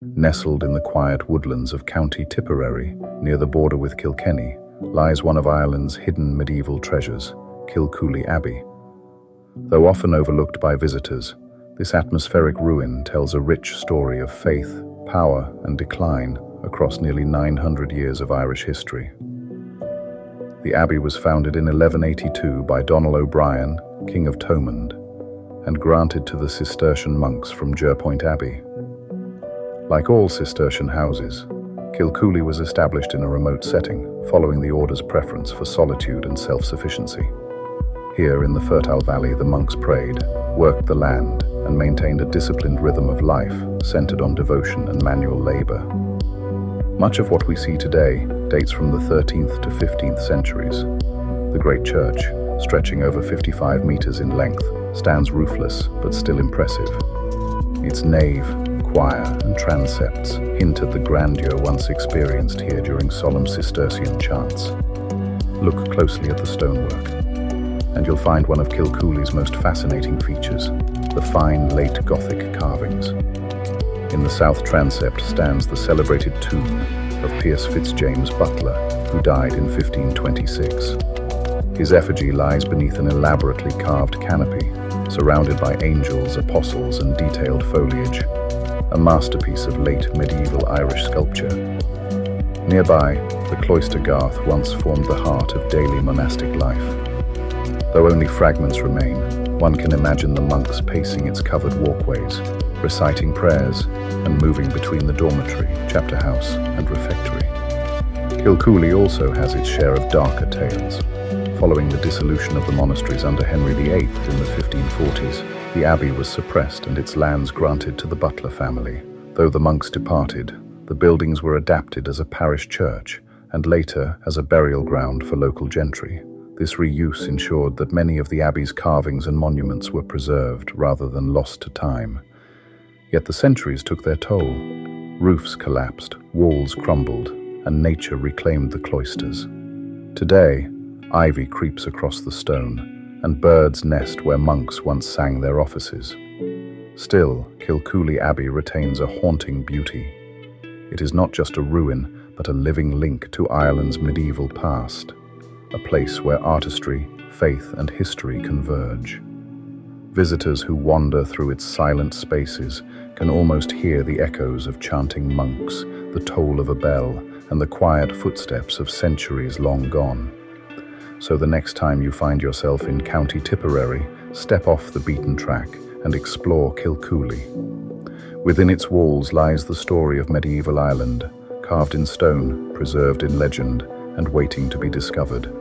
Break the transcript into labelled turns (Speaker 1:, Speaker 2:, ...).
Speaker 1: Nestled in the quiet woodlands of County Tipperary, near the border with Kilkenny, lies one of Ireland's hidden medieval treasures, Kilcooly Abbey. Though often overlooked by visitors, this atmospheric ruin tells a rich story of faith, power, and decline across nearly 900 years of Irish history. The abbey was founded in 1182 by Donal O'Brien, King of Thomond, and granted to the Cistercian monks from Jerpoint Abbey. Like all Cistercian houses, Kilcooly was established in a remote setting, following the order's preference for solitude and self-sufficiency. Here in the fertile valley, the monks prayed, worked the land, and maintained a disciplined rhythm of life centered on devotion and manual labor. Much of what we see today dates from the 13th to 15th centuries. The great church, stretching over 55 meters in length, stands roofless but still impressive. Its nave, choir, and transepts hint at the grandeur once experienced here during solemn Cistercian chants. Look closely at the stonework, and you'll find one of Kilcooly's most fascinating features, the fine late Gothic carvings. In the south transept stands the celebrated tomb of Piers Fitzjames Butler, who died in 1526. His effigy lies beneath an elaborately carved canopy, surrounded by angels, apostles, and detailed foliage, a masterpiece of late medieval Irish sculpture. Nearby, the cloister garth once formed the heart of daily monastic life. Though only fragments remain, one can imagine the monks pacing its covered walkways, reciting prayers, and moving between the dormitory, chapter house, and refectory. Kilcooly also has its share of darker tales. Following the dissolution of the monasteries under Henry VIII in the 1540s, the abbey was suppressed and its lands granted to the Butler family. Though the monks departed, the buildings were adapted as a parish church and later as a burial ground for local gentry. This reuse ensured that many of the abbey's carvings and monuments were preserved rather than lost to time. Yet the centuries took their toll. Roofs collapsed, walls crumbled, and nature reclaimed the cloisters. Today, ivy creeps across the stone, and birds nest where monks once sang their offices. Still, Kilcooly Abbey retains a haunting beauty. It is not just a ruin, but a living link to Ireland's medieval past, a place where artistry, faith, and history converge. Visitors who wander through its silent spaces can almost hear the echoes of chanting monks, the toll of a bell, and the quiet footsteps of centuries long gone. So the next time you find yourself in County Tipperary, step off the beaten track and explore Kilcooly. Within its walls lies the story of medieval Ireland, carved in stone, preserved in legend, and waiting to be discovered.